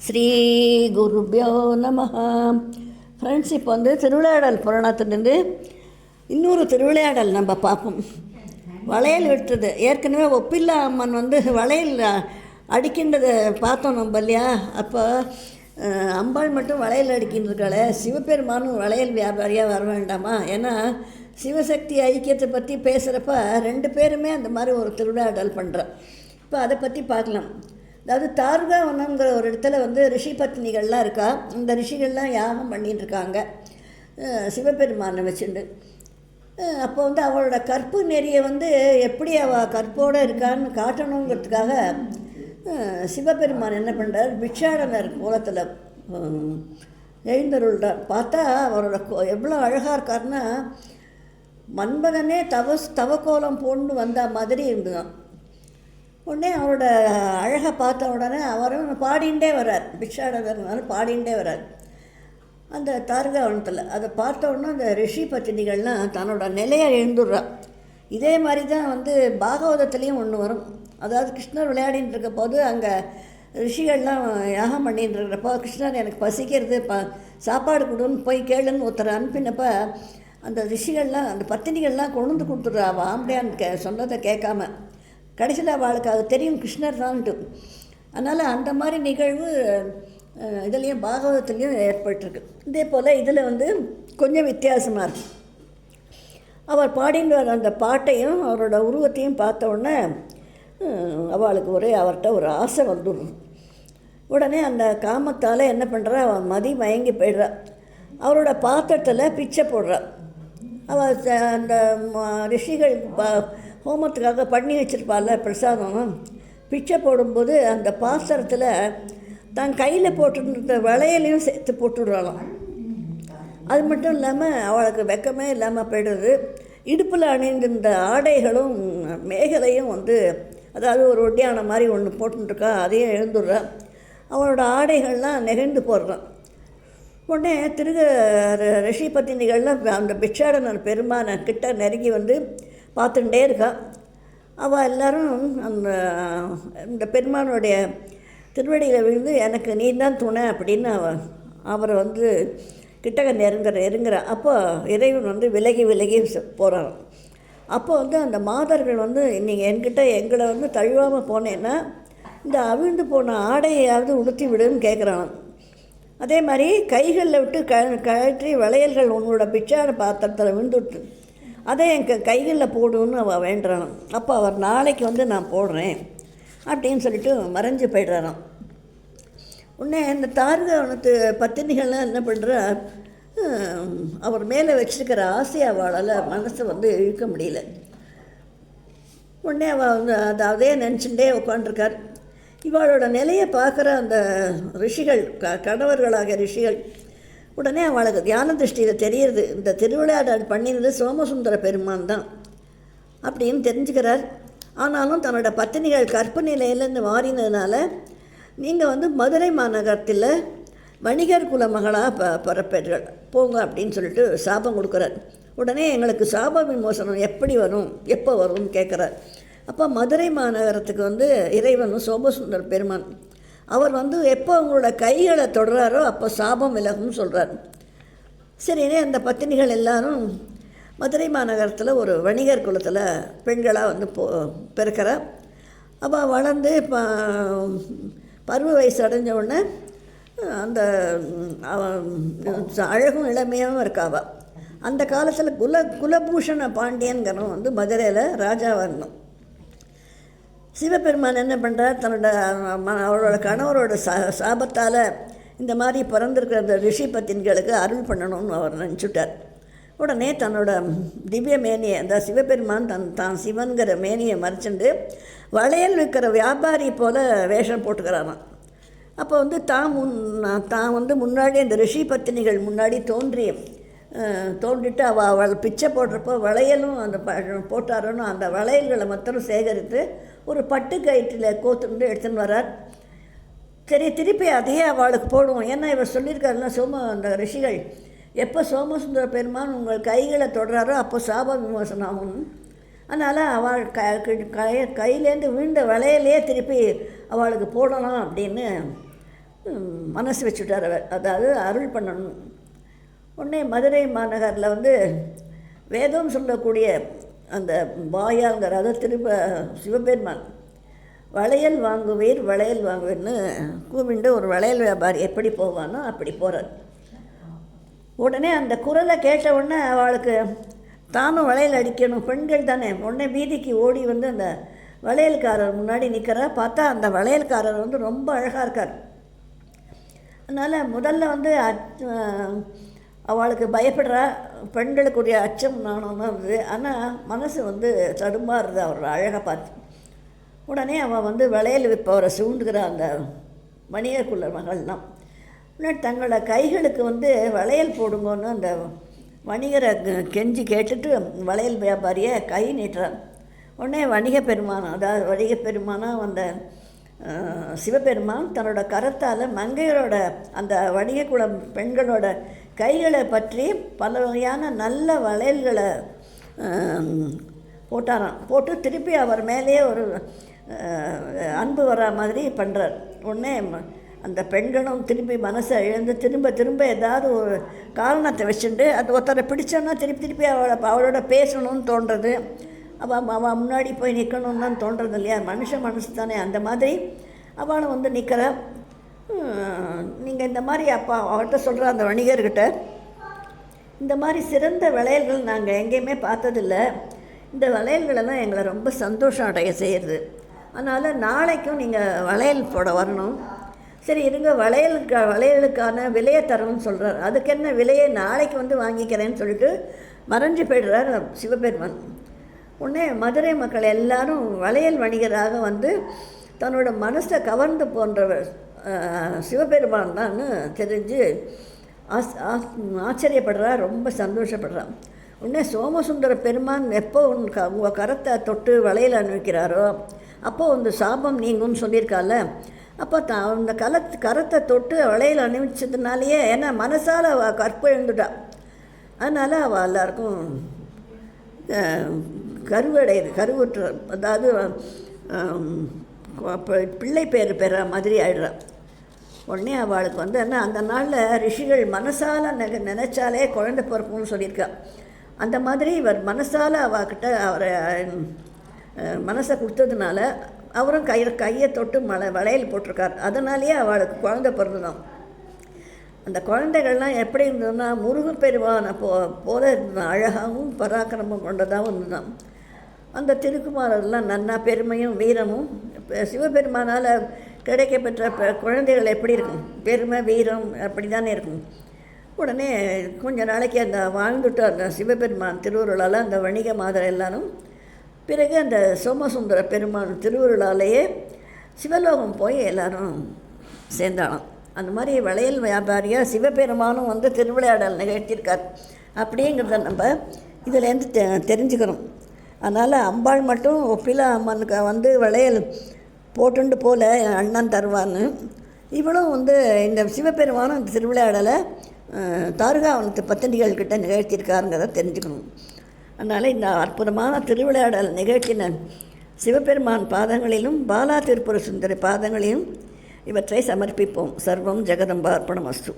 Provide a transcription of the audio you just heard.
ஸ்ரீ குருபியோ நம. ஃப்ரெண்ட்ஸ், இப்போ வந்து திருவிளையாடல் புராணத்துலேருந்து இன்னொரு திருவிளையாடல் நம்ம பார்ப்போம். வளையல் வெட்டுறது. ஏற்கனவே ஒப்பில்லா அம்மன் வந்து வளையல் அடிக்கின்றதை பார்த்தோம் நம்ம இல்லையா? அப்போ அம்பாள் மட்டும் வளையல் அடிக்கின்றிருக்காளே, சிவபெருமானும் வளையல் வியாபாரியாக வர வேண்டாமா? ஏன்னா சிவசக்தி ஐக்கியத்தை பற்றி பேசுகிறப்ப ரெண்டு பேருமே அந்த மாதிரி ஒரு திருவிளையாடல் பண்ணுறோம். இப்போ அதை பற்றி பார்க்கலாம். அதாவது தார்காவனங்கிற ஒரு இடத்துல வந்து ரிஷி பத்னிகள்லாம் இருக்கா. இந்த ரிஷிகள்லாம் யாகம் பண்ணிட்டுருக்காங்க சிவபெருமானை வச்சுண்டு. அப்போ வந்து அவளோட கற்பு நெறியை வந்து எப்படி அவள் கற்போடு இருக்கான்னு காட்டணுங்கிறதுக்காக சிவபெருமான் என்ன பண்ணுறார், பிட்சாடனர் கோலத்தில் எழுந்தருள்றார். பார்த்தா அவரோட எவ்வளோ அழகாக இருக்காருன்னா, மன்மதனே தவக்கோலம் போன்னு வந்த மாதிரி இருந்துதான். உடனே அவரோட அழகை பார்த்த உடனே அவரும் பாடிண்டே வர்றார். பிட்சாடனர் பாடிண்டே வர்றார் அந்த தார்காவனத்தில். அதை பார்த்த உடனே அந்த ரிஷி பத்தினிகள்லாம் தன்னோட நிலையை எழுந்துடுறா. இதே மாதிரி தான் வந்து பாகவதத்துலேயும் ஒன்று வரும். அதாவது கிருஷ்ணர் விளையாடின்னு இருக்க போது அங்கே ரிஷிகள்லாம் யாகம் பண்ணிட்டு இருக்கிறப்போ, கிருஷ்ணர் எனக்கு பசிக்கிறது, சாப்பாடு கொடுன்னு போய் கேளுன்னு ஒருத்தர் அனுப்பினப்போ அந்த ரிஷிகள்லாம் அந்த பத்தினிகள்லாம் கொண்டு வந்து கொடுத்துட்றா. அவள் ஆம்படையான்னு சொன்னதை கேட்காம. கடைசியில் அவளுக்கு அது தெரியும் கிருஷ்ணர் தான்ட்டு. அதனால் அந்த மாதிரி நிகழ்வு இதுலேயும் பாகவதத்துலேயும் ஏற்பட்டிருக்கு. இதே போல் இதில் வந்து கொஞ்சம் வித்தியாசமாக இருக்குது. அவர் பாடின்னு வர அந்த பாட்டையும் அவரோட உருவத்தையும் பார்த்த உடனே அவளுக்கு அவர்கிட்ட ஒரு ஆசை வந்துடும். உடனே அந்த காமத்தால் என்ன பண்ணுறா, அவள் மதி மயங்கி போய்ட்றா. அவரோட பாத்திரத்தில் பிச்சை போடுறா. அவள் அந்த ரிஷிகள் ஹோமத்துக்காக பண்ணி வச்சுருப்பாள்ல பிரசாதம், பிச்சை போடும்போது அந்த பாத்திரத்தில் தான் கையில் போட்டுருந்த வளையலையும் சேர்த்து போட்டுடுறாளாம். அது மட்டும் இல்லாமல் அவளுக்கு வெக்கமே இல்லாமல் போய்டுறது. இடுப்பில் அணிந்திருந்த ஆடைகளும் மேகலையும் வந்து, அதாவது ஒரு ஒட்டியான மாதிரி ஒன்று போட்டுருக்கா, அதையும் எழுந்துடுறா. அவளோட ஆடைகள்லாம் நெகிழ்ந்து போடுறான். உடனே ரிஷி பத்தினிகள்லாம் அந்த பிட்சாடனர் பெருமான கிட்ட நெருங்கி வந்து பார்த்துட்டே இருக்கா. அவள் எல்லோரும் அந்த இந்த பெருமானுடைய திருவடியில் விழுந்து எனக்கு நீ தான் துணை அப்படின்னு அவரை வந்து கிட்டக்க நெருங்குறா. அப்போ இறைவன் வந்து விலகி போகிறான். அப்போ வந்து அந்த மாதர்கள் வந்து நீங்கள் எங்களை வந்து தழுவாமல் போனேன்னா இந்த அவிழ்ந்து போன ஆடையாவது உடுத்தி விடுன்னு கேட்குறான். அதே மாதிரி கைகளில் விட்டு கழற்றி வளையல்கள் உன்னோட பிச்சான பாத்திரத்தில் விழுந்துட்டு அதை என் கைகளில் போடுன்னு அவள் வேண்டுறான். அப்போ அவர் நாளைக்கு வந்து நான் போடுறேன் அப்படின்னு சொல்லிட்டு மறைஞ்சு போய்ட்றாராம். உடனே இந்த தார்காவனத்து பத்தினிகள்லாம் என்ன பண்ணுறா, அவர் மேலே வச்சுருக்கிற ஆசையை அவளால் மனசை வந்து இழுக்க முடியல. உடனே அவள் வந்து அதே நினச்சிட்டே உட்காண்டிருக்கார். இவளோட நிலையை பார்க்குற அந்த ரிஷிகள், கணவர்களாக ரிஷிகள், உடனே அவளுக்கு தியான திருஷ்டியில் தெரியுது இந்த திருவிளையாடல் பண்ணினது சோமசுந்தர பெருமான் தான் அப்படின்னு தெரிஞ்சுக்கிறார். ஆனாலும் தன்னோட பத்தினிகள் கற்பு நிலையிலேருந்து மாறினதுனால நீங்கள் வந்து மதுரை மாநகரத்தில் வணிகர் குல மகளாக பிறப்பீர்கள் போங்க அப்படின்னு சொல்லிட்டு சாபம் கொடுக்குறார். உடனே எங்களுக்கு சாப விமோசனம் எப்படி வரும், எப்போ வரும்னு கேட்குறார். அப்போ மதுரை மாநகரத்துக்கு வந்து இறைவனும் சோமசுந்தர பெருமான் அவர் வந்து எப்போ அவங்களோட கைகளை தொடராரோ அப்போ சாபம் விலகும்னு சொல்கிறார். சரினே அந்த பத்தினிகள் எல்லாரும் மதுரை மாநகரத்தில் ஒரு வணிகர் குலத்தில் பெண்களாக வந்து பிறக்கிறா. அவள் வளர்ந்து பருவ வயசு அடைஞ்ச உடனே அந்த அழகும் இளமையாகவும் இருக்காவா. அந்த காலத்தில் குலபூஷண பாண்டியன்கிறவன் வந்து மதுரையில் ராஜாவாக இருந்தோம். சிவபெருமான் என்ன பண்ணுறார், தன்னோட அவரோட கணவரோட சாபத்தால் இந்த மாதிரி பிறந்திருக்கிற அந்த ரிஷி பத்தின்களுக்கு அருள் பண்ணணும்னு அவர் நினச்சிட்டார். உடனே தன்னோட திவ்ய மேனியை, அந்த சிவபெருமான் தான் சிவன்கிற மேனியை மறைச்சிண்டு வளையல் விற்கிற வியாபாரி போல் வேஷம் போட்டுக்கிறாராம். அப்போ வந்து தான் வந்து முன்னாடி அந்த ரிஷி பத்தினிகள் முன்னாடி தோன்றிட்டு அவள் பிச்சை போடுறப்போ வளையலும் அந்த போட்டாரோன்னு அந்த வளையல்களை மொத்தம் சேகரித்து ஒரு பட்டு கயிற்றில் கோத்துட்டு எடுத்துன்னு வரார். சரி, திருப்பி அதையே அவளுக்கு போடுவோம். ஏன்னா இவர் சொல்லியிருக்காருன்னா அந்த ரிஷிகள் எப்போ சோமசுந்தர பெருமான் உங்கள் கைகளை தொடராரோ அப்போ சாப விமோசனம் ஆகும். அதனால் அவள் கையிலேருந்து விழுந்த வளையலையே திருப்பி அவளுக்கு போடலாம் அப்படின்னு மனசு வச்சுட்டார் அவர், அதாவது அருள் பண்ணணும். உடனே மதுரை மாநகரில் வந்து வேதம் சொல்லக்கூடிய அந்த வாயாங்கிற அதை திரும்ப சிவபெருமான் வளையல் வாங்குவீர் வளையல் வாங்குவீர்னு கூப்பிட்டு ஒரு வளையல் வியாபாரி எப்படி போவானோ அப்படி போகிறார். உடனே அந்த குரலை கேட்ட உடனே அவளுக்கு தானும் வளையல் அடிக்கணும், பெண்கள் தானே. உடனே வீதிக்கு ஓடி வந்து அந்த வளையல்காரர் முன்னாடி நிற்கிறா. பார்த்தா அந்த வளையல்காரர் வந்து ரொம்ப அழகாக இருக்கார். அதனால் முதல்ல வந்து அவளுக்கு பயப்படுறா, பெண்களுக்குரிய அச்சம் நாணம்லாம் இருந்தது. ஆனால் மனசு வந்து தடுமாறுது அவரோட அழகை பார்த்து. உடனே அவள் வந்து வளையல் விற்பவரை சூண்டுகிறா அந்த வணிகக்குள்ள மகள்லாம். உடனே தங்களோட கைகளுக்கு வந்து வளையல் போடுங்கன்னு அந்த வணிகரை கெஞ்சி கேட்டுட்டு வளையல் வியாபாரியை கை நீட்டுறான். உடனே வணிக பெருமான், அதாவது வணிக பெருமானாக வந்த சிவபெருமான் தன்னோட கரத்தால் மங்கையரோட அந்த வணிகக்குளம் பெண்களோட கைகளை பற்றி பல வகையான நல்ல வளையல்களை போட்டாராம். போட்டு திருப்பி அவர் மேலேயே ஒரு அன்பு வரா மாதிரி பண்ணுறார். உடனே அந்த பெண்களும் திருப்பி மனசை இழந்து திரும்ப திரும்ப ஏதாவது ஒரு காரணத்தை வச்சுட்டு அது ஒருத்தரை பிடிச்சோன்னா திருப்பி அவளோட பேசணும்னு தோன்றது, அவள் முன்னாடி போய் நிற்கணும்னு தான் தோன்றது இல்லையா, மனசு தானே. அந்த மாதிரி அவளும் வந்து நிற்கிறா. நீங்கள் இந்த மாதிரி அப்பா அவர்கிட்ட சொல்கிற அந்த வணிகர்கிட்ட, இந்த மாதிரி சிறந்த வளையல்கள் நாங்கள் எங்கேயுமே பார்த்ததில்ல, இந்த வளையல்களெல்லாம் எங்களை ரொம்ப சந்தோஷம் அடைய செய்கிறது, அதனால் நாளைக்கும் நீங்கள் வளையல் போட வரணும். சரி இருங்க, வளையலுக்கான விலையை தரணும்னு சொல்கிறார். அதுக்கு என்ன விலையை நாளைக்கு வந்து வாங்கிக்கிறேன்னு சொல்லிட்டு மறைஞ்சு போய்டுறார் சிவபெருமான். உடனே மதுரை மக்கள் எல்லாரும் வளையல் வணிகராக வந்து தன்னோட மனசை கவர்ந்து போன்றவர் சிவபெருமான் தான் தெரிஞ்சு ஆச்சரியப்படுறார், ரொம்ப சந்தோஷப்படுறான். உடனே சோமசுந்தர பெருமான் எப்போ உங்கள் கரத்தை தொட்டு வளையல் அனுப்பிக்கிறாரோ அப்போது அந்த சாபம் நீங்கும்னு சொல்லியிருக்கால. அப்போ அந்த கரத்தை தொட்டு வளையல் அனுப்பிச்சதுனாலேயே, ஏன்னா மனசால் அவள் கற்பழிந்துட்டா, அதனால் அவள் எல்லாருக்கும் கருவுற்ற, அதாவது பிள்ளை பேர் பெற மாதிரி ஆயிடுறான். உடனே அவளுக்கு வந்து என்ன, அந்த நாளில் ரிஷிகள் மனசால் நினச்சாலே குழந்தை பிறக்கும்னு சொல்லியிருக்கா. அந்த மாதிரி இவர் மனசால் அவகிட்ட அவரை மனசை கொடுத்ததுனால அவரும் கையை தொட்டு வளையல் போட்டிருக்கார். அதனாலேயே அவளுக்கு குழந்தை பிறந்துதான். அந்த குழந்தைகள்லாம் எப்படி இருந்ததுன்னா முருகப்பெருமானை போல இருந்ததான், அழகாகவும் பராக்கிரமும் கொண்டதாகவும் இருந்ததுதான். அந்த திருக்குமாரெல்லாம் நன்னா பெருமையும் வீரமும், சிவபெருமானால் கிடைக்கப்பெற்ற குழந்தைகள் எப்படி இருக்கும், பெருமை வீரம் அப்படி தானே இருக்கும். உடனே கொஞ்ச நாளைக்கு அந்த வாழ்ந்துட்டு அந்த சிவபெருமான் திருவுருளால் அந்த வணிக மாதர் எல்லாரும் பிறகு அந்த சோமசுந்தர பெருமான் திருவுருளாலேயே சிவலோகம் போய் எல்லாரும் சேர்ந்தாலும். அந்த மாதிரி வளையல் வியாபாரியாக சிவபெருமானும் வந்து திருவிளையாடல் நிகழ்த்தியிருக்கார் அப்படிங்கிறத நம்ம இதிலேருந்து தெரிஞ்சுக்கிறோம். அதனால் அம்பாள் மட்டும் ஒப்பிலா அம்மனுக்கு வந்து வளையல் போட்டுண்டு போல அண்ணன் தருவான்னு, இவளும் வந்து இந்த சிவபெருமானும் இந்த திருவிளையாடலை தாருகாவனத்து பத்தினிகள்கிட்ட நிகழ்த்தியிருக்காருங்கிறத தெரிஞ்சுக்கணும். அதனால் இந்த அற்புதமான திருவிளையாடல் நிகழ்த்தின சிவபெருமான் பாதங்களிலும் பாலா திருப்புர சுந்தரி பாதங்களிலும் இவற்றை சமர்ப்பிப்போம். சர்வம் ஜெகதம்பா அர்ப்பணமஸ்து.